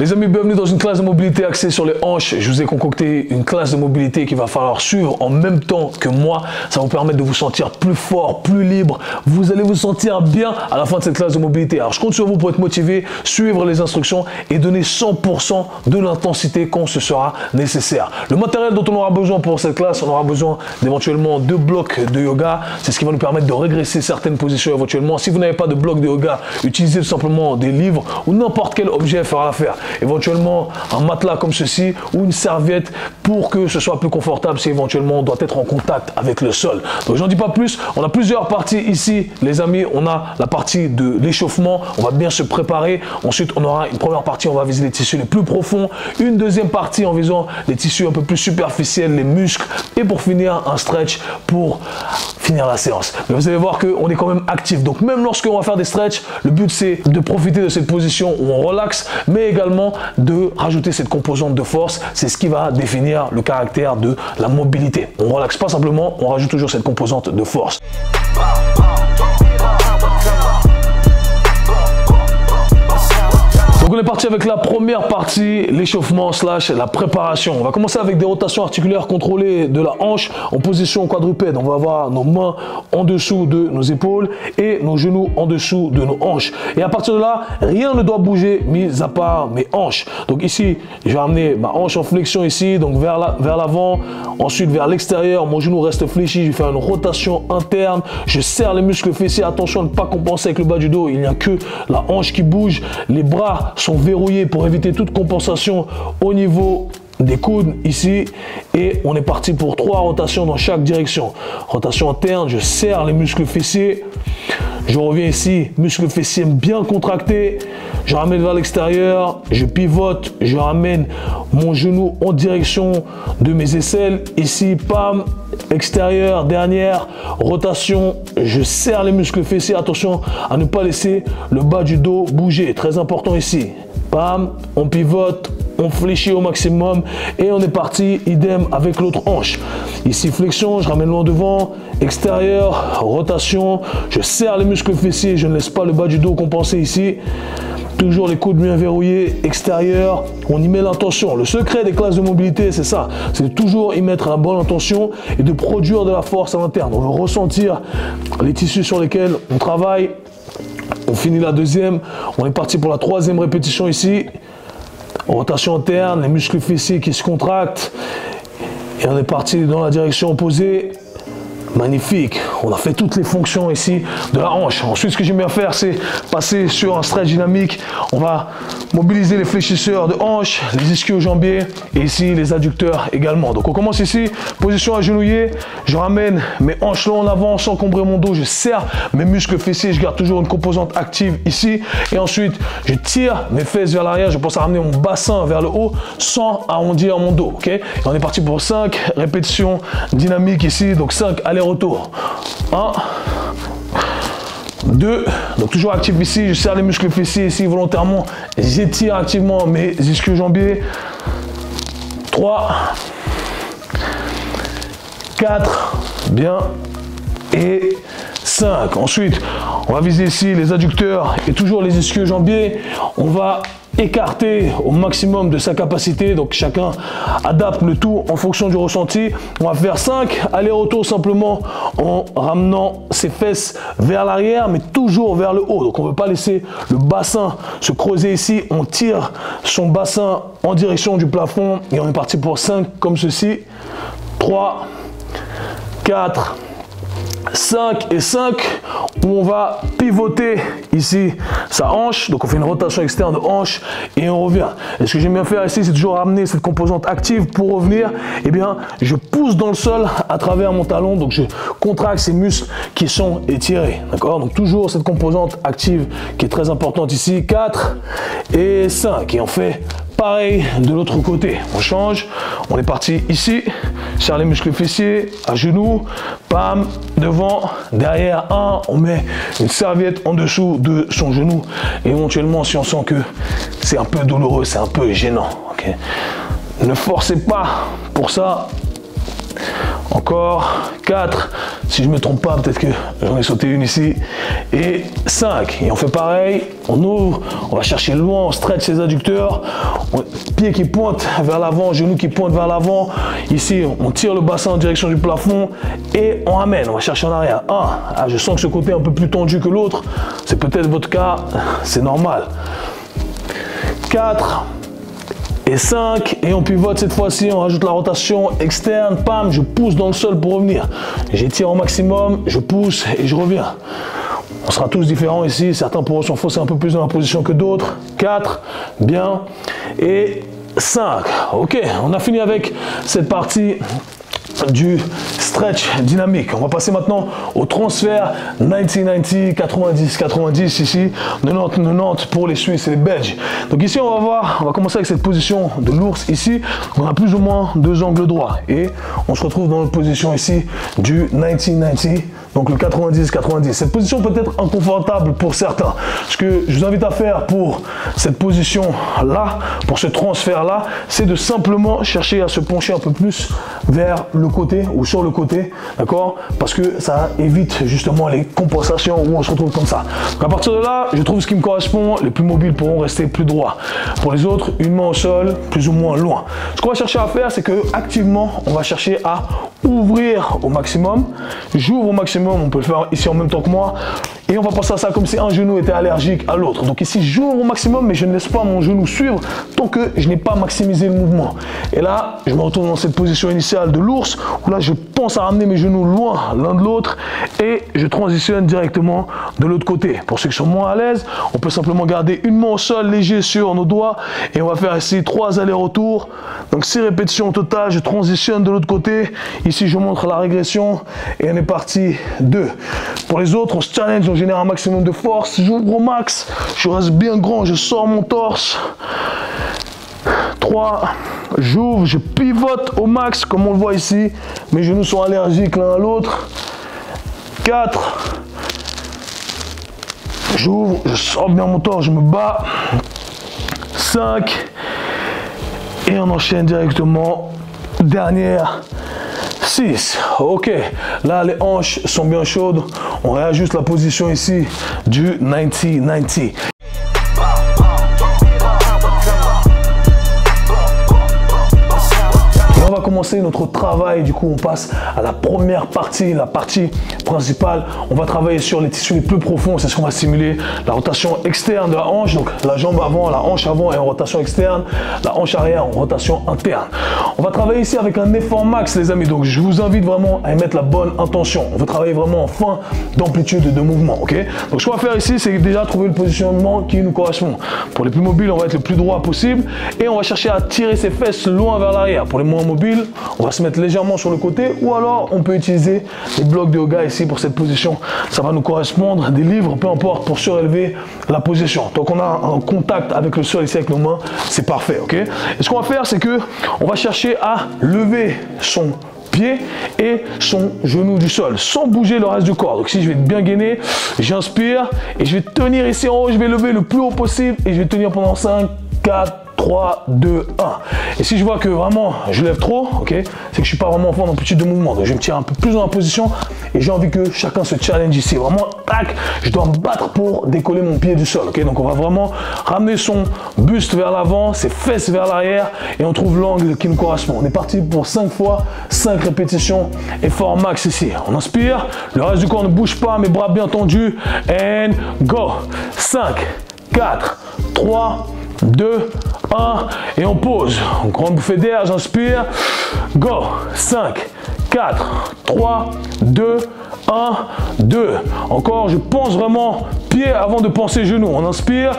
Les amis, bienvenue dans une classe de mobilité axée sur les hanches. Je vous ai concocté une classe de mobilité qu'il va falloir suivre en même temps que moi. Ça va vous permettre de vous sentir plus fort, plus libre. Vous allez vous sentir bien à la fin de cette classe de mobilité. Alors, je compte sur vous pour être motivé, suivre les instructions et donner 100% de l'intensité quand ce sera nécessaire. Le matériel dont on aura besoin pour cette classe, on aura besoin d'éventuellement 2 blocs de yoga. C'est ce qui va nous permettre de régresser certaines positions éventuellement. Si vous n'avez pas de bloc de yoga, utilisez tout simplement des livres ou n'importe quel objet fera l'affaire. Éventuellement un matelas comme ceci ou une serviette pour que ce soit plus confortable si éventuellement on doit être en contact avec le sol. Donc j'en dis pas plus, on a plusieurs parties ici les amis. On a la partie de l'échauffement, on va bien se préparer. Ensuite on aura une première partie, on va viser les tissus les plus profonds, une deuxième partie en visant les tissus un peu plus superficiels, les muscles, et pour finir un stretch pour finir la séance. Mais vous allez voir qu'on est quand même actif, donc même lorsqu'on va faire des stretch, le but c'est de profiter de cette position où on relaxe, mais également de rajouter cette composante de force. C'est ce qui va définir le caractère de la mobilité. On ne relaxe pas simplement, on rajoute toujours cette composante de force. Donc on est parti avec la première partie, l'échauffement slash la préparation. On va commencer avec des rotations articulaires contrôlées de la hanche en position quadrupède. On va avoir nos mains en dessous de nos épaules et nos genoux en dessous de nos hanches. Et à partir de là, rien ne doit bouger, mis à part mes hanches. Donc ici, je vais amener ma hanche en flexion ici, donc vers l'avant, ensuite vers l'extérieur. Mon genou reste fléchi, je vais faire une rotation interne. Je serre les muscles fessiers, attention à ne pas compenser avec le bas du dos. Il n'y a que la hanche qui bouge, les bras sont verrouillés pour éviter toute compensation au niveau des coudes ici, et on est parti pour 3 rotations dans chaque direction. Rotation interne, je serre les muscles fessiers, je reviens ici, muscles fessiers bien contractés, je ramène vers l'extérieur, je pivote, je ramène mon genou en direction de mes aisselles, ici, pam, extérieur, dernière rotation, je serre les muscles fessiers, attention à ne pas laisser le bas du dos bouger, très important ici, pam, on pivote, on fléchit au maximum et on est parti, idem avec l'autre hanche. Ici flexion, je ramène loin devant, extérieur, rotation, je serre les muscles fessiers, je ne laisse pas le bas du dos compenser ici. Toujours les coudes bien verrouillés, extérieur, on y met l'intention. Le secret des classes de mobilité, c'est ça, c'est de toujours y mettre la bonne intention et de produire de la force à l'interne. On veut ressentir les tissus sur lesquels on travaille. On finit la deuxième, on est parti pour la 3e répétition ici. Rotation interne, les muscles fessiers qui se contractent. Et on est parti dans la direction opposée. Magnifique, on a fait toutes les fonctions ici de la hanche. Ensuite, ce que j'aime bien faire, c'est passer sur un stretch dynamique. On va mobiliser les fléchisseurs de hanche, les ischio-jambiers et ici les adducteurs également. Donc on commence ici, position agenouillée. Je ramène mes hanches là en avant sans combrer mon dos. Je serre mes muscles fessiers, je garde toujours une composante active ici. Et ensuite, je tire mes fesses vers l'arrière. Je pense à ramener mon bassin vers le haut sans arrondir mon dos. Okay, et on est parti pour 5 répétitions dynamiques ici. Donc 5 allers-retour. 1, 2, donc toujours actif ici, je serre les muscles fessiers ici volontairement, j'étire activement mes ischio-jambiers. 3, 4, bien, et 5. Ensuite, on va viser ici les adducteurs et toujours les ischio-jambiers. On va écarter au maximum de sa capacité, donc chacun adapte le tout en fonction du ressenti. On va faire 5 allers-retours simplement en ramenant ses fesses vers l'arrière mais toujours vers le haut. Donc on ne veut pas laisser le bassin se creuser ici, on tire son bassin en direction du plafond et on est parti pour 5 comme ceci. 3, 4, 5 et 5, où on va pivoter ici sa hanche, donc on fait une rotation externe de hanche et on revient. Et ce que j'aime bien faire ici, c'est toujours ramener cette composante active. Pour revenir, eh bien, je pousse dans le sol à travers mon talon, donc je contracte ces muscles qui sont étirés, d'accord? Donc toujours cette composante active qui est très importante ici. 4 et 5, et on fait pareil de l'autre côté. On change, on est parti ici, serre les muscles fessiers, à genoux, pam, devant, derrière, 1, on met une serviette en dessous de son genou. Et éventuellement, si on sent que c'est un peu douloureux, c'est un peu gênant, okay? Ne forcez pas pour ça. Encore 4, Si je ne me trompe pas, peut-être que j'en ai sauté une ici. Et 5. Et on fait pareil. On ouvre. On va chercher loin. On stretch ses adducteurs. Pied qui pointe vers l'avant. Genou qui pointe vers l'avant. Ici, on tire le bassin en direction du plafond. Et on ramène. On va chercher en arrière. 1. Ah, je sens que ce côté est un peu plus tendu que l'autre. C'est peut-être votre cas. C'est normal. 4. Et 5, et on pivote cette fois-ci, on rajoute la rotation externe, pam, je pousse dans le sol pour revenir. J'étire au maximum, je pousse et je reviens. On sera tous différents ici, certains pourront s'enfoncer un peu plus dans la position que d'autres. 4, bien, et 5. Ok, on a fini avec cette partie du stretch dynamique. On va passer maintenant au transfert 90-90, 90-90 ici, 90-90 pour les Suisses et les Belges. Donc ici on va voir, on va commencer avec cette position de l'ours ici. On a plus ou moins 2 angles droits et on se retrouve dans notre position ici du 90-90. Donc le 90-90. Cette position peut être inconfortable pour certains. Ce que je vous invite à faire pour cette position-là, pour ce transfert-là, c'est de simplement chercher à se pencher un peu plus vers le côté ou sur le côté, d'accord? Parce que ça évite justement les compensations où on se retrouve comme ça. Donc à partir de là, je trouve ce qui me correspond. Les plus mobiles pourront rester plus droits. Pour les autres, une main au sol, plus ou moins loin. Ce qu'on va chercher à faire, c'est que activement, on va chercher à ouvrir au maximum. J'ouvre au maximum. On peut le faire ici en même temps que moi. Et on va penser à ça comme si un genou était allergique à l'autre. Donc ici, j'ouvre au maximum, mais je ne laisse pas mon genou suivre tant que je n'ai pas maximisé le mouvement. Et là, je me retrouve dans cette position initiale de l'ours, où là, je pense à ramener mes genoux loin l'un de l'autre et je transitionne directement de l'autre côté. Pour ceux qui sont moins à l'aise, on peut simplement garder une main au sol léger sur nos doigts et on va faire ici 3 allers-retours. Donc 6 répétitions au total, je transitionne de l'autre côté. Ici, je montre la régression et on est parti 2. Pour les autres, on se challenge, on génère un maximum de force. J'ouvre au max, je reste bien grand, je sors mon torse. 3, j'ouvre, je pivote au max comme on le voit ici. Mes genoux sont allergiques l'un à l'autre. 4, j'ouvre, je sors bien mon torse, je me bats. 5, et on enchaîne directement. Dernière. 6. Ok, là les hanches sont bien chaudes. On réajuste la position ici du 90-90. On va commencer notre travail, du coup on passe à la première partie, la partie principale. On va travailler sur les tissus les plus profonds, c'est ce qu'on va simuler. La rotation externe de la hanche, donc la jambe avant, la hanche avant est en rotation externe, la hanche arrière en rotation interne. On va travailler ici avec un effort max les amis, donc je vous invite vraiment à y mettre la bonne intention. On veut travailler vraiment en fin d'amplitude de mouvement, ok? Donc ce qu'on va faire ici, c'est déjà trouver le positionnement qui nous correspond. Pour les plus mobiles, on va être le plus droit possible et on va chercher à tirer ses fesses loin vers l'arrière. Pour les moins mobiles, on va se mettre légèrement sur le côté ou alors on peut utiliser les blocs de yoga ici pour cette position. Ça va nous correspondre, des livres, peu importe, pour surélever la position. Donc on a un contact avec le sol ici avec nos mains, c'est parfait, ok? Et ce qu'on va faire, c'est que on va chercher à lever son pied et son genou du sol sans bouger le reste du corps. Donc si je vais être bien gainé, j'inspire et je vais tenir ici en haut, je vais lever le plus haut possible et je vais tenir pendant 5, 4, 3, 2, 1. Et si je vois que vraiment je lève trop, ok, c'est que je ne suis pas vraiment en forme d'amplitude de mouvement. Donc je vais me tirer un peu plus dans la position et j'ai envie que chacun se challenge ici. Vraiment, tac, je dois me battre pour décoller mon pied du sol. Ok, donc on va vraiment ramener son buste vers l'avant, ses fesses vers l'arrière et on trouve l'angle qui nous correspond. On est parti pour 5 fois, 5 répétitions, effort max ici. On inspire, le reste du corps ne bouge pas, mes bras bien tendus. And go. 5, 4, 3, 2, 1 et on pose. Grande bouffée d'air, j'inspire. Go. 5, 4, 3, 2, 1, 2. Encore, je pense vraiment pied avant de penser genou. On inspire.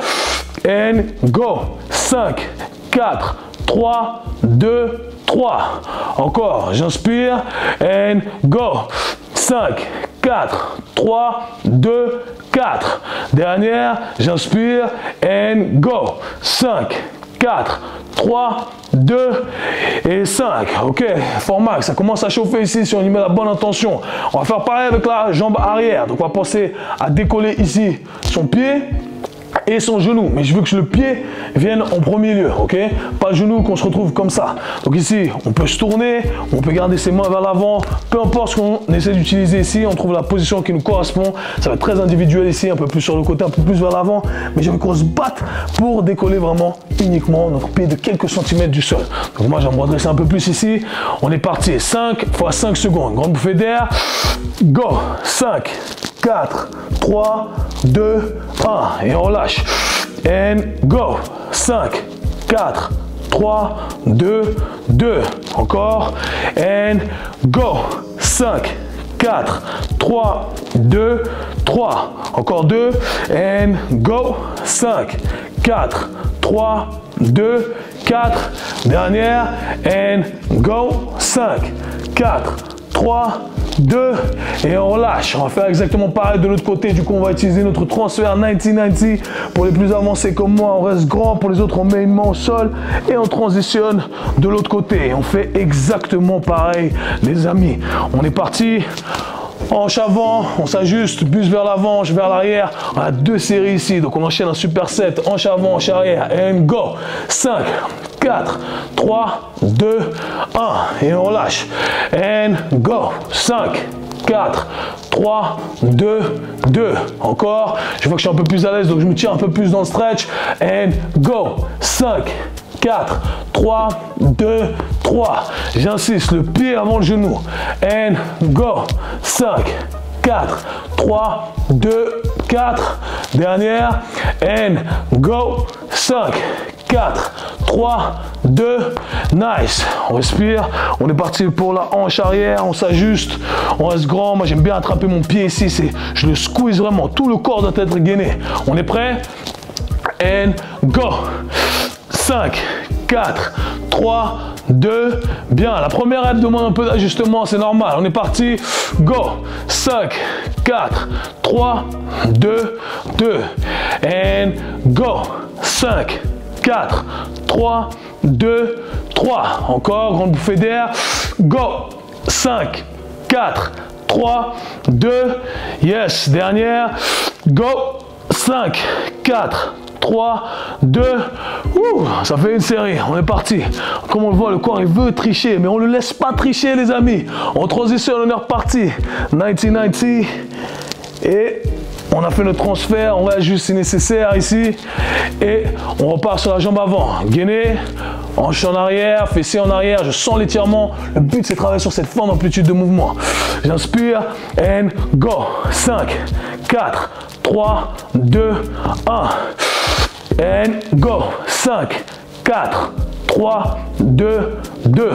And go. 5, 4, 3, 2, 3. Encore, j'inspire. And go. 5, 4, 3, 2, 4. Dernière, j'inspire and go. 5, 4, 3, 2 et 5. Ok, fort max, ça commence à chauffer ici si on y met la bonne intention. On va faire pareil avec la jambe arrière. Donc on va penser à décoller ici son pied et son genou. Mais je veux que le pied vienne en premier lieu, ok? Pas le genou qu'on se retrouve comme ça. Donc ici, on peut se tourner, on peut garder ses mains vers l'avant. Peu importe ce qu'on essaie d'utiliser ici, on trouve la position qui nous correspond. Ça va être très individuel ici, un peu plus sur le côté, un peu plus vers l'avant. Mais je veux qu'on se batte pour décoller vraiment uniquement notre pied de quelques centimètres du sol. Donc moi, j'aimerais redresser un peu plus ici. On est parti. 5 fois 5 secondes. Grande bouffée d'air. Go. 5, 4, 3, 2, 1. Et on relâche. And go. 5, 4, 3, 2, 2. Encore. And go. 5, 4, 3, 2, 3. Encore 2. And go. 5, 4, 3, 2, 4. Dernière. And go. 5, 4, 3, 2. Et on relâche. On va faire exactement pareil de l'autre côté. Du coup, on va utiliser notre transfert 90-90. Pour les plus avancés comme moi, on reste grand. Pour les autres, on met une main au sol et on transitionne de l'autre côté. Et on fait exactement pareil, les amis. On est parti. Hanche avant, on s'ajuste, buste vers l'avant, hanche vers l'arrière. On a 2 séries ici, donc on enchaîne un superset. Hanche avant, hanche arrière, and go. 5, 4, 3, 2, 1. Et on relâche. And go. 5, 4, 3, 2, 2. Encore. Je vois que je suis un peu plus à l'aise, donc je me tire un peu plus dans le stretch. And go. 5, 4, 3, 2, 3. J'insiste, le pied avant le genou. And go. 5, 4, 3, 2, 4. Dernière. And go. 5, 4, 3, 2. Nice. On respire. On est parti pour la hanche arrière. On s'ajuste. On reste grand. Moi, j'aime bien attraper mon pied ici. Je le squeeze vraiment. Tout le corps doit être gainé. On est prêt? And go. 5, 4, 3, 2, bien. La première rep demande un peu d'ajustement, c'est normal. On est parti. Go. 5, 4, 3, 2, 2. And go. 5, 4, 3, 2, 3. Encore, grande bouffée d'air. Go. 5, 4, 3, 2. Yes. Dernière. Go. 5, 4, 3, 2, ça fait une série, on est parti. Comme on le voit, le corps il veut tricher, mais on ne le laisse pas tricher les amis. On transitionne, on est reparti. 90-90. Et on a fait notre transfert, on réajuste si nécessaire ici. Et on repart sur la jambe avant. Gainé, hanche en arrière, fessier en arrière, je sens l'étirement. Le but c'est de travailler sur cette forme d'amplitude de mouvement. J'inspire, and go. 5, 4, 3, 2, 1. And go. 5, 4, 3, 2, 2.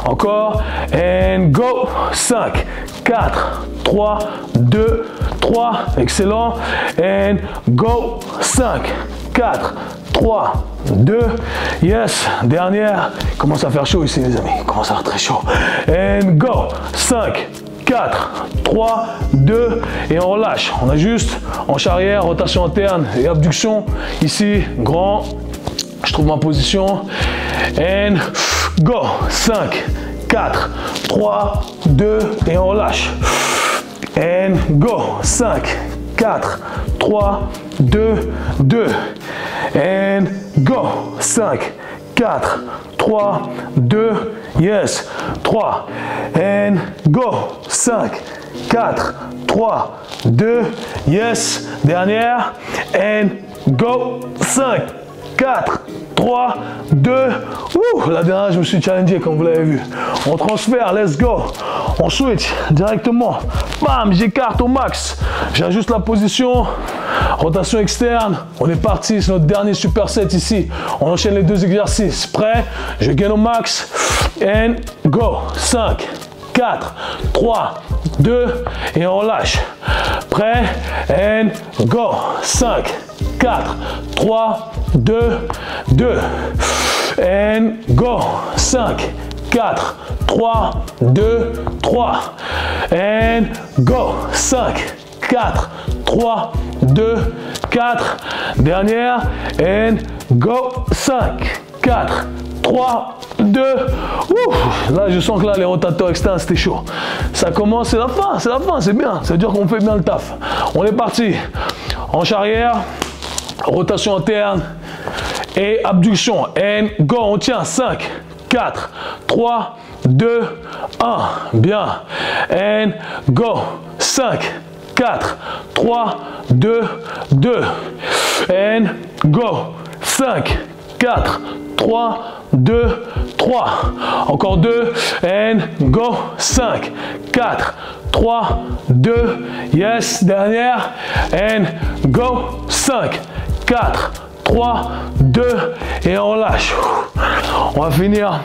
Encore. And go. 5, 4, 3, 2, 3. Excellent. And go. 5, 4, 3, 2. Yes. Dernière. Il commence à faire chaud ici les amis. Il commence à faire très chaud. And go. 5, 4, 3, 2 et on relâche. On ajuste, hanche arrière, rotation interne et abduction. Ici, grand. Je trouve ma position. And go. 5, 4, 3, 2 et on relâche. And go. 5, 4, 3, 2, 2. And go. 5, 4, 3, 2, yes, 3, and go, 5, 4, 3, 2, yes, dernière, and go, 5, 4, 3, 2, la dernière je me suis challengé comme vous l'avez vu. On transfère, let's go, on switch directement, bam, j'écarte au max, j'ajuste la position, rotation externe, on est parti, c'est notre dernier superset ici, on enchaîne les 2 exercices, prêt, je gagne au max, and go, 5, 4, 3, 2, et on relâche, prêt, and go, 5, 4, 3, 2, 2, and go, 5, 4, 3, 2, 3, and go, 5, 4, 3, 2, 4, dernière, and go, 5, 4, 3, 2, là je sens que là les rotateurs externes c'était chaud, ça commence, c'est la fin, c'est bien, ça veut dire qu'on fait bien le taf, on est parti, hanche arrière, rotation interne et abduction. And go, on tient. 5, 4, 3, 2, 1. Bien. And go. 5, 4, 3, 2, 2. And go. 5, 4, 3, 2, 3. Encore 2. And go. 5, 4, 3, 2. Yes. Dernière. And go. 5, 4, 3, 2. Et on lâche. On va finir.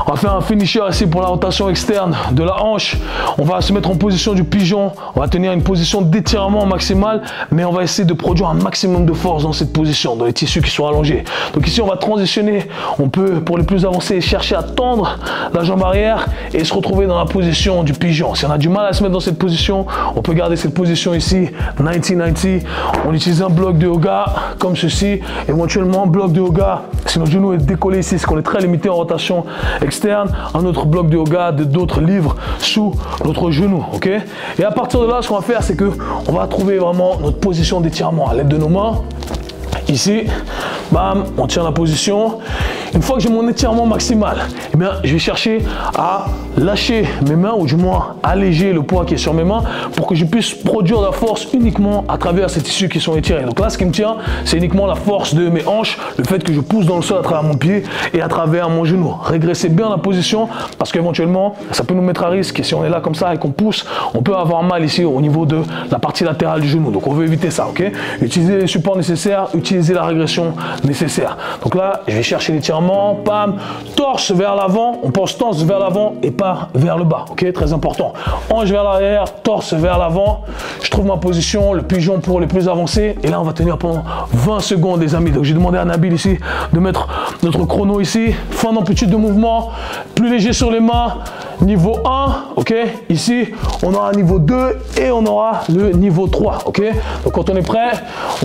On va faire un finisher ici pour la rotation externe de la hanche. On va se mettre en position du pigeon. On va tenir une position d'étirement maximale, mais on va essayer de produire un maximum de force dans cette position, dans les tissus qui sont allongés. Donc ici, on va transitionner. On peut, pour les plus avancés, chercher à tendre la jambe arrière et se retrouver dans la position du pigeon. Si on a du mal à se mettre dans cette position, on peut garder cette position ici, 90-90. On utilise un bloc de yoga comme ceci. Éventuellement, un bloc de yoga, si notre genou est décollé ici, c'est qu'on est très limité en rotation externe, un autre bloc de yoga, d'autres livres sous notre genou, ok? Et à partir de là, ce qu'on va faire, c'est que on va trouver vraiment notre position d'étirement à l'aide de nos mains. Ici, bam, on tient la position. Une fois que j'ai mon étirement maximal, eh bien, je vais chercher à lâcher mes mains, ou du moins alléger le poids qui est sur mes mains pour que je puisse produire de la force uniquement à travers ces tissus qui sont étirés. Donc là, ce qui me tient, c'est uniquement la force de mes hanches, le fait que je pousse dans le sol à travers mon pied et à travers mon genou. Régressez bien la position parce qu'éventuellement, ça peut nous mettre à risque. Et si on est là comme ça et qu'on pousse, on peut avoir mal ici au niveau de la partie latérale du genou. Donc on veut éviter ça, ok? Utilisez les supports nécessaires, utilisez la régression nécessaire. Donc là, je vais chercher l'étirement, pam, torse vers l'avant, on pense torse vers l'avant et pas vers le bas, ok? Très important. Hanche vers l'arrière, torse vers l'avant. Je trouve ma position, le pigeon pour les plus avancés. Et là, on va tenir pendant 20 secondes, les amis. Donc j'ai demandé à Nabil ici de mettre notre chrono ici. Fin d'amplitude de mouvement, plus léger sur les mains. Niveau 1, ok? Ici, on aura niveau 2 et on aura le niveau 3, ok? Donc quand on est prêt,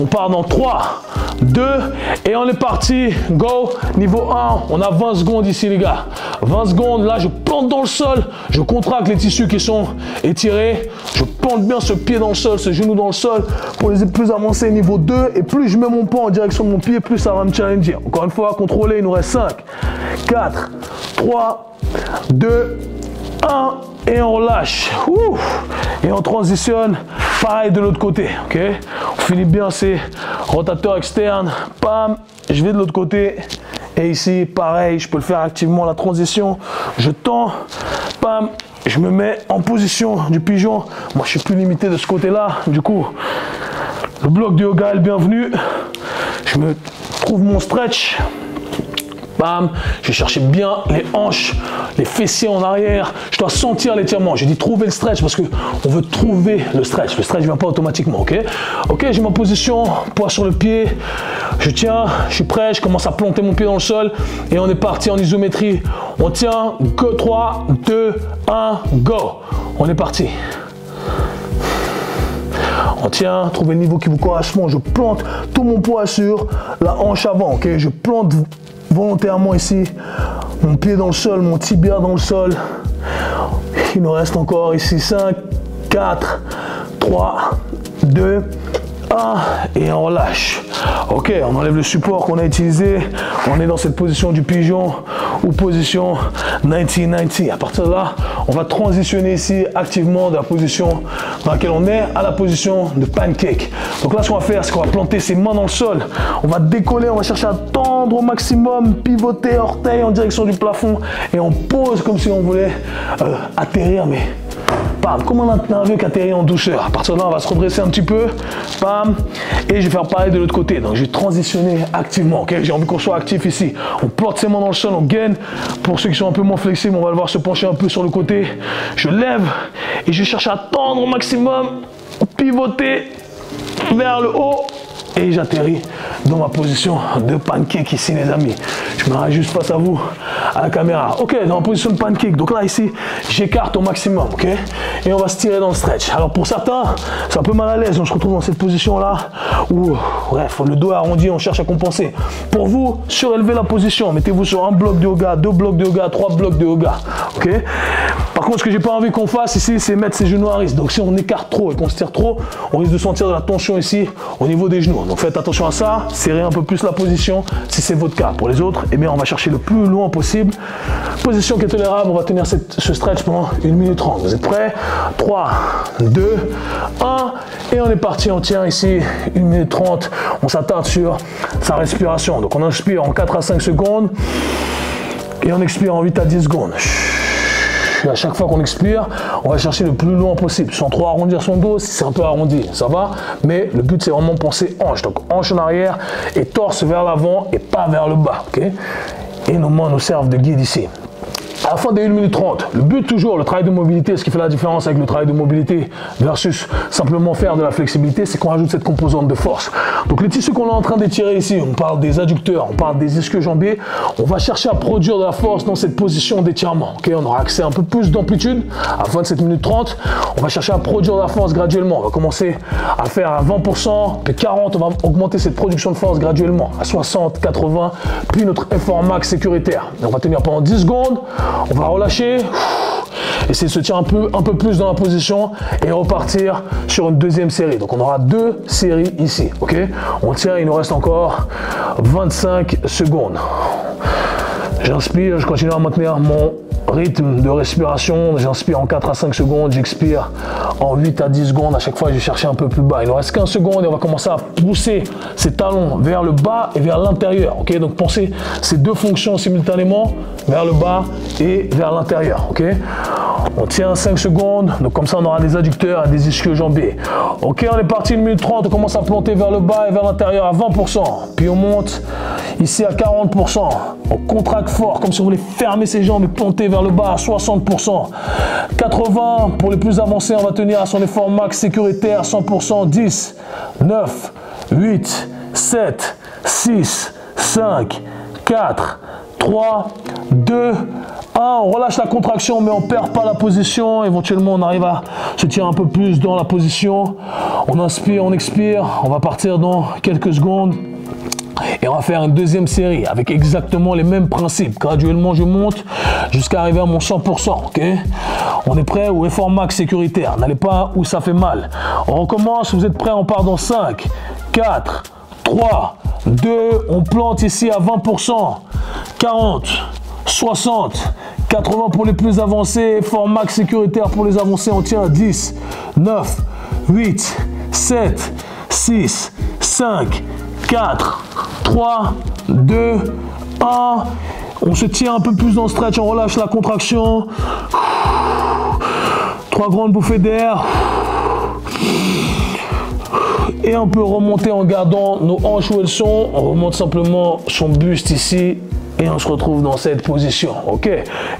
on part dans 3, 2 et on est parti. Go! Niveau 1, on a 20 secondes ici, les gars. 20 secondes, là, je plante dans le sol. Je contracte les tissus qui sont étirés. Je plante bien ce pied dans le sol, ce genou dans le sol. Pour les plus avancés, niveau 2. Et plus je mets mon poids en direction de mon pied, plus ça va me challenger. Encore une fois, contrôler, il nous reste 5, 4, 3, 2, 1 et on relâche. Ouf. Et on transitionne pareil de l'autre côté, ok? On finit bien ces rotateurs externes. Pam, je vais de l'autre côté. Et ici, pareil, je peux le faire activement, la transition. Je tends, pam, je me mets en position du pigeon. Moi, je suis plus limité de ce côté-là. Du coup, le bloc de yoga est le bienvenu. Je me trouve mon stretch. Bam, je vais chercher bien les hanches, les fessiers en arrière. Je dois sentir l'étirement. J'ai dit trouver le stretch parce qu'on veut trouver le stretch. Le stretch ne vient pas automatiquement, ok? Ok, j'ai ma position, poids sur le pied. Je tiens, je suis prêt, je commence à planter mon pied dans le sol. Et on est parti en isométrie. On tient, go, 3, 2, 1, go. On est parti. On tient, trouvez le niveau qui vous correspond. Je plante tout mon poids sur la hanche avant, ok? Je plante volontairement ici, mon pied dans le sol, mon tibia dans le sol. Il nous reste encore ici 5, 4, 3, 2, 1 et on relâche. Ok, on enlève le support qu'on a utilisé. On est dans cette position du pigeon ou position 90-90. À partir de là, on va transitionner ici activement de la position dans laquelle on est à la position de pancake. Donc là, ce qu'on va faire, c'est qu'on va planter ses mains dans le sol. On va décoller, on va chercher à tendre au maximum, pivoter orteil en direction du plafond et on pose comme si on voulait atterrir, mais bam, comme un avion qui atterrit en douceur. À partir de là, on va se redresser un petit peu, bam, et je vais faire pareil de l'autre côté. Donc, je vais transitionner activement. Ok, j'ai envie qu'on soit actif ici. On plante ses mains dans le sol, on gaine. Pour ceux qui sont un peu moins flexibles, on va le voir se pencher un peu sur le côté. Je lève et je cherche à tendre au maximum, pivoter vers le haut. Et j'atterris dans ma position de pancake ici, les amis. Je me rajuste face à vous, à la caméra. Ok, dans ma position de pancake. Donc là, ici, j'écarte au maximum, ok? Et on va se tirer dans le stretch. Alors pour certains, c'est un peu mal à l'aise. On se retrouve dans cette position-là où, bref, le dos est arrondi, on cherche à compenser. Pour vous, surélevez la position. Mettez-vous sur un bloc de yoga, 2 blocs de yoga, 3 blocs de yoga, ok? Par contre, ce que j'ai pas envie qu'on fasse ici, c'est mettre ses genoux à risque. Donc si on écarte trop et qu'on se tire trop, on risque de sentir de la tension ici au niveau des genoux. secondes. Donc faites attention à ça, serrez un peu plus la position si c'est votre cas. Pour les autres, eh bien, on va chercher le plus loin possible. Position qui est tolérable, on va tenir ce stretch pendant 1 minute 30. Vous êtes prêts? 3, 2, 1 et on est parti. On tient ici 1 minute 30. On s'attarde sur sa respiration. Donc on inspire en 4 à 5 secondes et on expire en 8 à 10 secondes. Et à chaque fois qu'on expire, on va chercher le plus loin possible, sans trop arrondir son dos, si c'est un peu arrondi, ça va. Mais le but, c'est vraiment penser hanche. Donc hanche en arrière et torse vers l'avant et pas vers le bas. Okay, et nos mains nous servent de guide ici. À la fin des 1 minute 30, le but toujours, le travail de mobilité, ce qui fait la différence avec le travail de mobilité versus simplement faire de la flexibilité, c'est qu'on rajoute cette composante de force. Donc les tissus qu'on est en train d'étirer ici, on parle des adducteurs, on parle des ischio-jambiers, on va chercher à produire de la force dans cette position d'étirement. Okay, on aura accès à un peu plus d'amplitude. À la fin de cette minute 30, on va chercher à produire de la force graduellement. On va commencer à faire à 20%, puis 40%, on va augmenter cette production de force graduellement à 60, 80, puis notre effort max sécuritaire. Et on va tenir pendant 10 secondes. On va relâcher, essayer de se tenir un peu plus dans la position et repartir sur une deuxième série. Donc on aura 2 séries ici, ok? On tient, il nous reste encore 25 secondes. J'inspire, je continue à maintenir mon rythme de respiration. J'inspire en 4 à 5 secondes, j'expire en 8 à 10 secondes. À chaque fois, je vais chercher un peu plus bas. Il nous reste 15 secondes et on va commencer à pousser ces talons vers le bas et vers l'intérieur. Okay, donc pensez ces 2 fonctions simultanément, vers le bas et vers l'intérieur. Okay, on tient 5 secondes, donc comme ça on aura des adducteurs et des ischio-jambiers. Ok, on est parti 1 minute 30, on commence à planter vers le bas et vers l'intérieur à 20%. Puis on monte ici à 40%. On contracte fort, comme si on voulait fermer ses jambes et planter vers le bas à 60%. 80, pour les plus avancés, on va tenir à son effort max sécuritaire, 100%. 10, 9, 8, 7, 6, 5, 4, 3, 2, 1, on relâche la contraction mais on ne perd pas la position. Éventuellement on arrive à se tirer un peu plus dans la position. On inspire, on expire, on va partir dans quelques secondes. Et on va faire une deuxième série avec exactement les mêmes principes. Graduellement je monte jusqu'à arriver à mon 100%. Okay, on est prêt au effort max sécuritaire. N'allez pas où ça fait mal. On recommence, vous êtes prêts, on part dans 5, 4, 3, 2, on plante ici à 20%. 40, 60, 80 pour les plus avancés, effort max sécuritaire pour les avancés, on tient à 10, 9, 8, 7, 6, 5, 4, 3, 2, 1. On se tient un peu plus dans le stretch, on relâche la contraction. 3 grandes bouffées d'air. Et on peut remonter en gardant nos hanches où elles sont. On remonte simplement son buste ici. Et on se retrouve dans cette position, ok?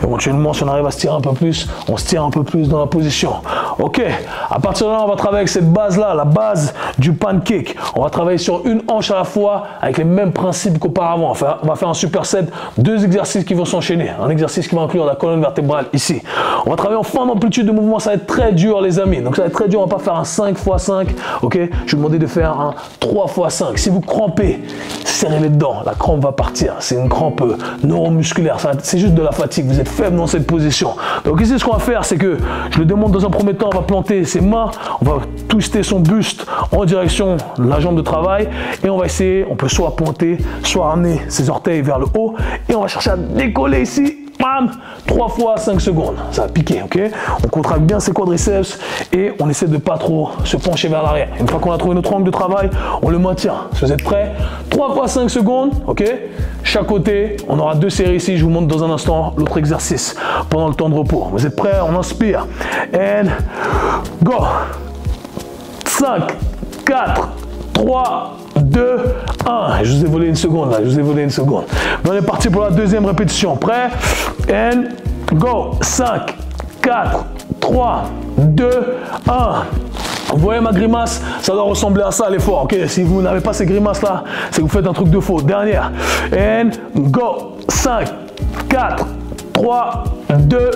Éventuellement, si on arrive à se tirer un peu plus, on se tire un peu plus dans la position, ok? À partir de là, on va travailler avec cette base-là, la base du pancake. On va travailler sur une hanche à la fois avec les mêmes principes qu'auparavant. Enfin, on va faire un superset, 2 exercices qui vont s'enchaîner. Un exercice qui va inclure la colonne vertébrale ici. On va travailler en fin d'amplitude de mouvement, ça va être très dur, les amis. Donc, ça va être très dur, on va pas faire un 5 x 5, ok? Je vais vous demander de faire un 3 x 5. Si vous crampez, serrez les dents, la crampe va partir. C'est une crampe neuromusculaire, c'est juste de la fatigue, vous êtes faible dans cette position. Donc ici ce qu'on va faire, c'est que je le démontre dans un premier temps, on va planter ses mains, on va twister son buste en direction de la jambe de travail et on va essayer, on peut soit pointer, soit ramener ses orteils vers le haut et on va chercher à décoller ici. Bam, 3 fois 5 secondes, ça va piquer, ok? On contracte bien ses quadriceps et on essaie de pas trop se pencher vers l'arrière. Une fois qu'on a trouvé notre angle de travail, on le maintient. Si vous êtes prêts, 3 fois 5 secondes, ok? Chaque côté, on aura 2 séries ici. Je vous montre dans un instant l'autre exercice pendant le temps de repos. Vous êtes prêts? On inspire. And go. 5, 4, 3, 2, 1. Je vous ai volé une seconde là, je vous ai volé une seconde. Mais on est parti pour la deuxième répétition. Prêt? And go. 5, 4, 3, 2, 1. Vous voyez ma grimace? Ça doit ressembler à ça l'effort. Ok, si vous n'avez pas ces grimaces là, c'est que vous faites un truc de faux. Dernière. And go. 5, 4, 3, 2.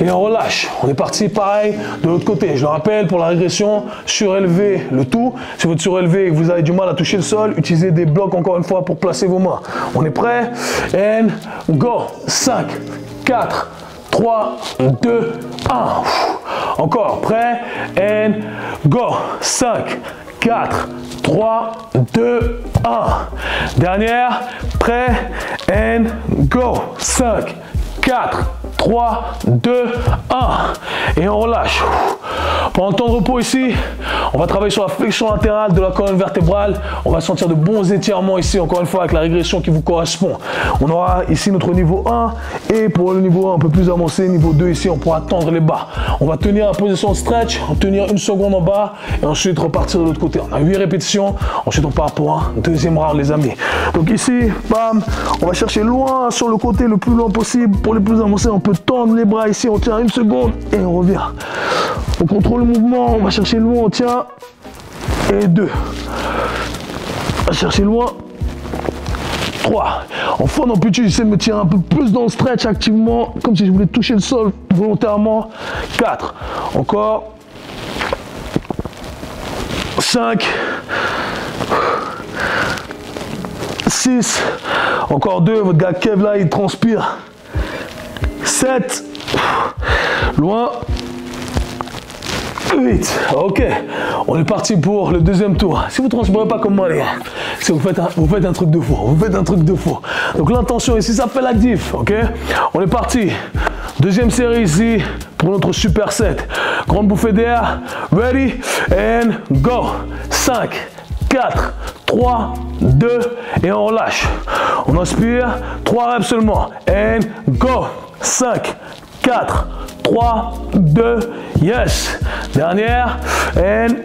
Et on relâche. On est parti pareil de l'autre côté. Je le rappelle, pour la régression, surélevez le tout. Si vous êtes surélevé et que vous avez du mal à toucher le sol, utilisez des blocs encore une fois pour placer vos mains. On est prêt? And go. 5, 4, 3, 2, 1. Encore. Prêt? And go. 5, 4, 3, 2, 1. Dernière, prêt, and go. 5, 4, 3, 2, 1. Et on relâche. Pendant le temps de repos ici, on va travailler sur la flexion latérale de la colonne vertébrale. On va sentir de bons étirements ici, encore une fois, avec la régression qui vous correspond. On aura ici notre niveau 1. Et pour le niveau 1 un peu plus avancé, niveau 2 ici, on pourra tendre les bas. On va tenir la position de stretch, tenir une seconde en bas et ensuite repartir de l'autre côté. On a 8 répétitions. Ensuite, on part pour un deuxième round, les amis. Donc ici, bam, on va chercher loin sur le côté, le plus loin possible. Pour les plus avancés, on peut tendre les bras ici. On tient une seconde et on revient. On contrôle le mouvement, on va chercher loin, on tient. Et 2. On va chercher loin. 3. En fin d'amplitude, j'essaie de me tirer un peu plus dans le stretch activement, comme si je voulais toucher le sol volontairement. 4. Encore. 5. 6. Encore 2. Votre gars Kev là, il transpire. 7. Loin. 8. Ok, on est parti pour le deuxième tour. Si vous ne transpirez pas comme moi, les gars, si vous faites un truc de fou. Vous faites un truc de fou. Donc l'intention ici, ça fait la diff. Ok, on est parti. Deuxième série ici pour notre super set. Grande bouffée d'air. Ready and go. 5, 4, 3, 2 et on relâche. On inspire. 3 reps seulement. And go. 5, 4, 3, 2, yes. Dernière, and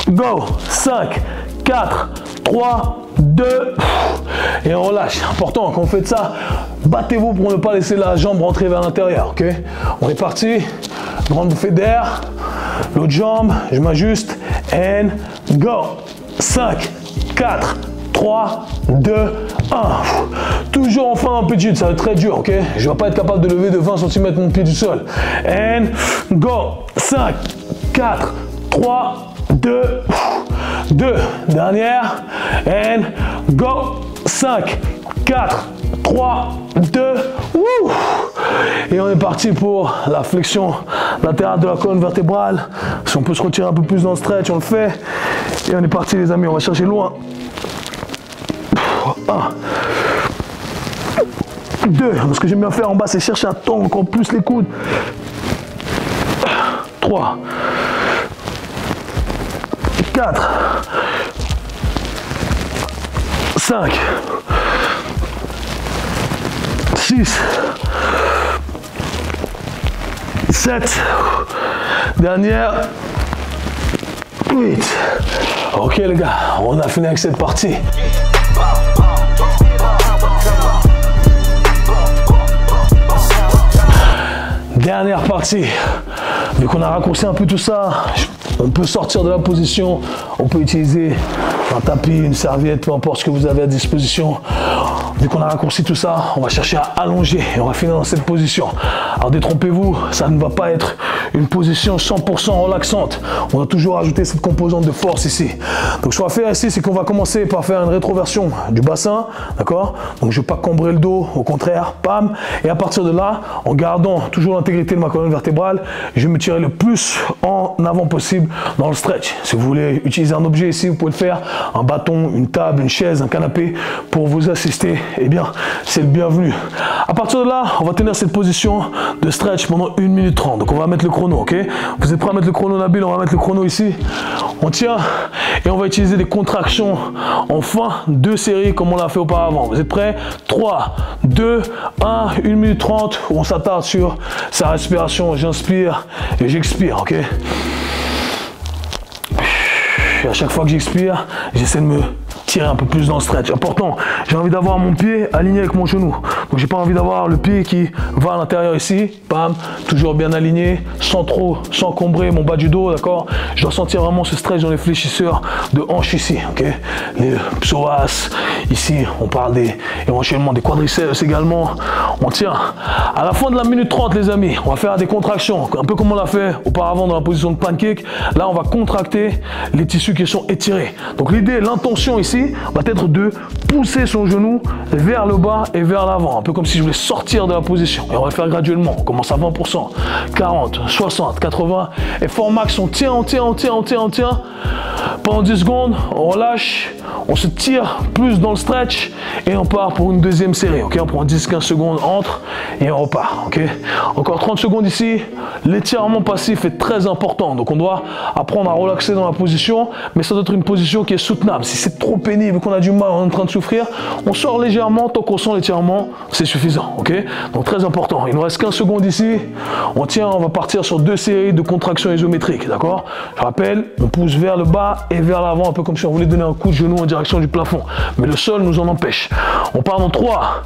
go. 5, 4, 3, 2, et on relâche. Important, quand vous faites ça, battez-vous pour ne pas laisser la jambe rentrer vers l'intérieur, ok? On est parti, grande bouffée d'air, l'autre jambe, je m'ajuste, and go. 5, 4, 3, 2, 1. Toujours en fin d'amplitude, ça va être très dur, ok? Je ne vais pas être capable de lever de 20 cm mon pied du sol. And go. 5, 4, 3, 2, 2. Dernière. And go. 5, 4, 3, 2. Woo. Et on est parti pour la flexion latérale de la colonne vertébrale. Si on peut se retirer un peu plus dans le stretch, on le fait. Et on est parti, les amis, on va chercher loin. 1, 2, ce que j'aime bien faire en bas, c'est chercher à tendre encore plus les coudes. 3, 4, 5, 6, 7, dernière, 8. Ok les gars, on a fini avec cette partie. Dernière partie. Vu qu'on a raccourci un peu tout ça, on peut sortir de la position, on peut utiliser un tapis, une serviette, peu importe ce que vous avez à disposition. Vu qu'on a raccourci tout ça, on va chercher à allonger et on va finir dans cette position. Alors détrompez-vous, ça ne va pas être une position 100% relaxante. On va toujours ajouter cette composante de force ici. Donc ce qu'on va faire ici, c'est qu'on va commencer par faire une rétroversion du bassin, d'accord? Donc je ne vais pas cambrer le dos, au contraire, pam. Et à partir de là, en gardant toujours l'intégrité de ma colonne vertébrale, je vais me tirer le plus en avant possible dans le stretch. Si vous voulez utiliser un objet ici, vous pouvez le faire, un bâton, une table, une chaise, un canapé pour vous assister. Eh bien, c'est le bienvenu. À partir de là, on va tenir cette position de stretch pendant 1 minute 30. Donc on va mettre le chrono, ok? Vous êtes prêts à mettre le chrono, Nabil? On va mettre le chrono ici. On tient et on va utiliser des contractions en fin de série comme on l'a fait auparavant. Vous êtes prêts? 3, 2, 1, 1 minute 30 où on s'attarde sur sa respiration. J'inspire et j'expire, ok? Et à chaque fois que j'expire, j'essaie de me tirer un peu plus dans le stretch. Important, j'ai envie d'avoir mon pied aligné avec mon genou. Donc j'ai pas envie d'avoir le pied qui va à l'intérieur ici, bam, toujours bien aligné, sans combrer mon bas du dos, d'accord? Je dois sentir vraiment ce stretch dans les fléchisseurs de hanches ici, ok? Les psoas, ici, on parle éventuellement des quadriceps également. On tient. À la fin de la minute 30, les amis, on va faire des contractions, un peu comme on l'a fait auparavant dans la position de pancake. Là, on va contracter les tissus qui sont étirés. Donc l'idée, l'intention ici, va être de pousser son genou vers le bas et vers l'avant. un peu comme si je voulais sortir de la position. Et on va le faire graduellement. On commence à 20%, 40, 60, 80. Effort max, on tient. Pendant 10 secondes, on relâche, on se tire plus dans le stretch et on part pour une deuxième série. Ok, on prend 10-15 secondes entre et on repart. Ok, encore 30 secondes ici. L'étirement passif est très important. Donc on doit apprendre à relaxer dans la position, mais ça doit être une position qui est soutenable. Si c'est trop pénible, qu'on a du mal, on est en train de souffrir, on sort légèrement. Tant qu'on sent l'étirement, c'est suffisant. Ok, donc très important. Il nous reste 15 secondes ici. On tient, on va partir sur 2 séries de contractions isométriques. D'accord, je rappelle, on pousse vers le bas et vers l'avant, un peu comme si on voulait donner un coup de genou en direction du plafond. Mais le sol nous en empêche. On part dans 3,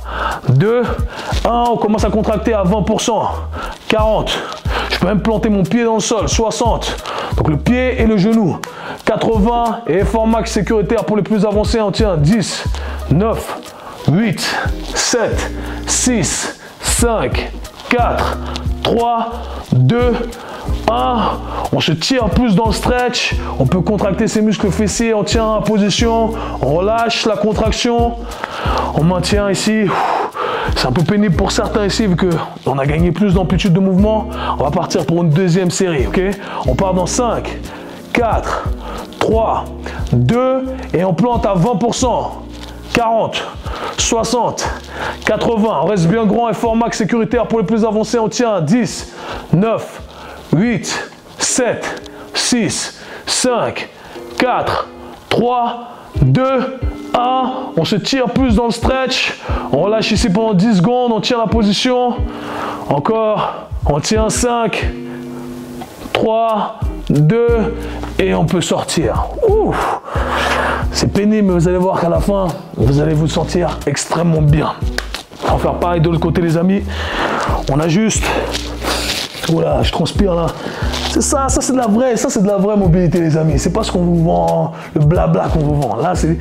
2, 1. On commence à contracter à 20%, 40. Je peux même planter mon pied dans le sol, 60. Donc le pied et le genou, 80. Et effort max sécuritaire pour les plus avancés. On tient 10, 9, 8, 7, 6, 5, 4, 3, 2, 1. On se tire plus dans le stretch. On peut contracter ses muscles fessiers. On tient en position. On relâche la contraction. On maintient ici. C'est un peu pénible pour certains ici vu qu'on a gagné plus d'amplitude de mouvement. On va partir pour une deuxième série. Ok, on part dans 5, 4, 3, 2 et on plante à 20%. 40, 60, 80. On reste bien grand. Effort max sécuritaire pour les plus avancés. On tient 10, 9, 8, 7, 6, 5, 4, 3, 2, 1. On se tire plus dans le stretch. On relâche ici pendant 10 secondes. On tient la position. Encore. On tient 5, 3, 2 et on peut sortir. C'est pénible, mais vous allez voir qu'à la fin, vous allez vous sentir extrêmement bien. On va faire pareil de l'autre côté, les amis. On ajuste. Voilà, je transpire là. C'est ça c'est de la vraie mobilité, les amis. C'est pas ce qu'on vous vend, le blabla qu'on vous vend. Là, c'est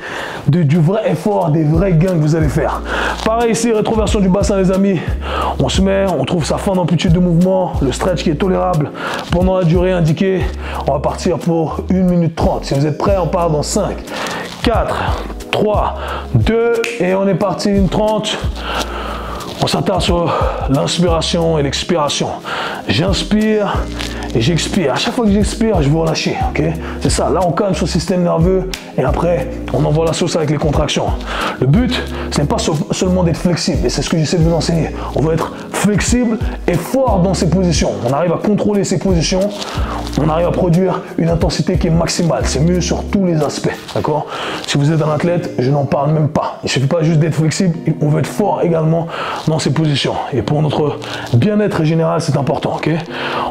du vrai effort, des vrais gains que vous allez faire. Pareil ici, rétroversion du bassin, les amis. On se met, on trouve sa fin d'amplitude de mouvement, le stretch qui est tolérable. Pendant la durée indiquée, on va partir pour 1 minute 30. Si vous êtes prêts, on part dans 5, 4, 3, 2 et on est parti, une 30. On s'attarde sur l'inspiration et l'expiration. J'inspire et j'expire. À chaque fois que j'expire, je veux relâcher. Okay, c'est ça. Là, on calme sur le système nerveux et après, on envoie la sauce avec les contractions. Le but, ce n'est pas seulement d'être flexible. Et c'est ce que j'essaie de vous enseigner. On veut être flexible et fort dans ses positions. On arrive à contrôler ses positions. On arrive à produire une intensité qui est maximale. C'est mieux sur tous les aspects. D'accord? Si vous êtes un athlète, je n'en parle même pas. Il ne suffit pas juste d'être flexible. On veut être fort également dans ses positions. Et pour notre bien-être général, c'est important. Okay,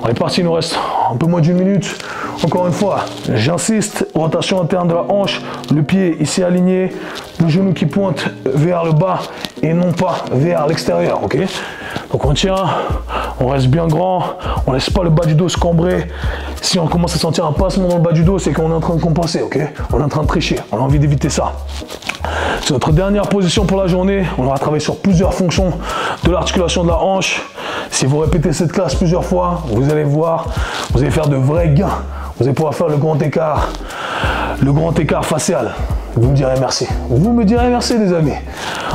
on est parti, il nous reste un peu moins d'1 minute. Encore une fois, j'insiste, rotation interne de la hanche, le pied ici aligné, le genou qui pointe vers le bas et non pas vers l'extérieur. Okay, donc on tient, on reste bien grand, on ne laisse pas le bas du dos se cambrer. Si on commence à sentir un passement dans le bas du dos, c'est qu'on est en train de compenser. Okay, on est en train de tricher, on a envie d'éviter ça. C'est notre dernière position pour la journée. On aura travaillé sur plusieurs fonctions de l'articulation de la hanche. Si vous répétez cette classe plusieurs fois, vous allez voir, vous allez faire de vrais gains. Vous allez pouvoir faire le grand écart facial. Vous me direz merci. Vous me direz merci, les amis.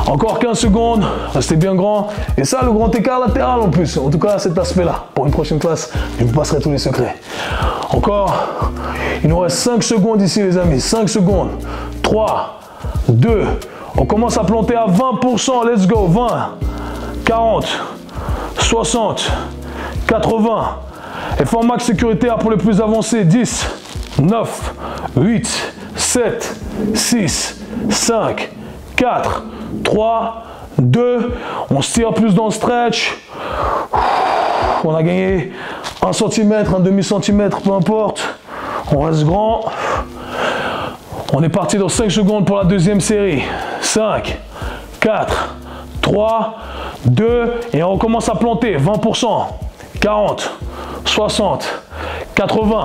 Encore 15 secondes, restez bien grand. Et ça, le grand écart latéral en plus. En tout cas, cet aspect-là. Pour une prochaine classe, je vous passerai tous les secrets. Encore, il nous reste 5 secondes ici, les amis. 5 secondes. 3, 2, on commence à planter à 20%. Let's go. 20, 40, 60, 80. Effort max sécuritaire pour les plus avancés. 10, 9, 8, 7, 6, 5, 4, 3, 2. On se tire plus dans le stretch. On a gagné 1 cm, un demi-centimètre, peu importe. On reste grand. On est parti dans 5 secondes pour la deuxième série. 5, 4, 3, 2. Et on recommence à planter. 20%, 40, 60, 80.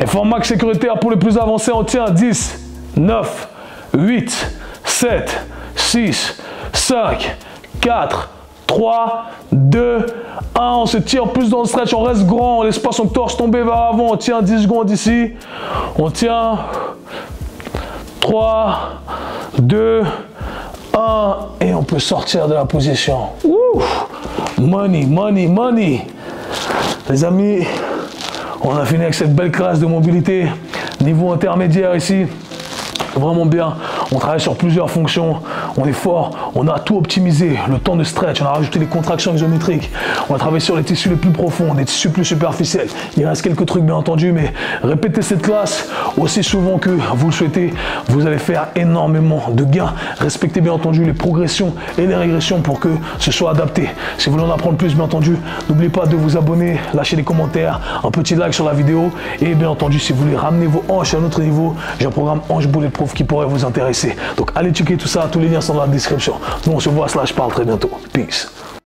Effort max sécuritaire pour les plus avancés. On tient 10, 9, 8, 7, 6, 5, 4, 3, 2, 1. On se tire plus dans le stretch. On reste grand. On laisse pas son torse tomber vers l'avant. On tient 10 secondes ici. On tient 3, 2, 1 et on peut sortir de la position. Ouf. Money, money, money. Les amis, on a fini avec cette belle classe de mobilité. Niveau intermédiaire ici. Vraiment bien, on travaille sur plusieurs fonctions, on est fort, on a tout optimisé, le temps de stretch, on a rajouté les contractions isométriques, on a travaillé sur les tissus les plus profonds, des tissus plus superficiels. Il reste quelques trucs bien entendu, mais répétez cette classe aussi souvent que vous le souhaitez, vous allez faire énormément de gains. Respectez bien entendu les progressions et les régressions pour que ce soit adapté. Si vous voulez en apprendre plus, bien entendu, n'oubliez pas de vous abonner, lâcher des commentaires, un petit like sur la vidéo et bien entendu, si vous voulez ramener vos hanches à un autre niveau, j'ai un programme Hanche Bulletproof qui pourrait vous intéresser. Donc allez checker tout ça, tous les liens sont dans la description. Nous on se voit /parle très bientôt. Peace.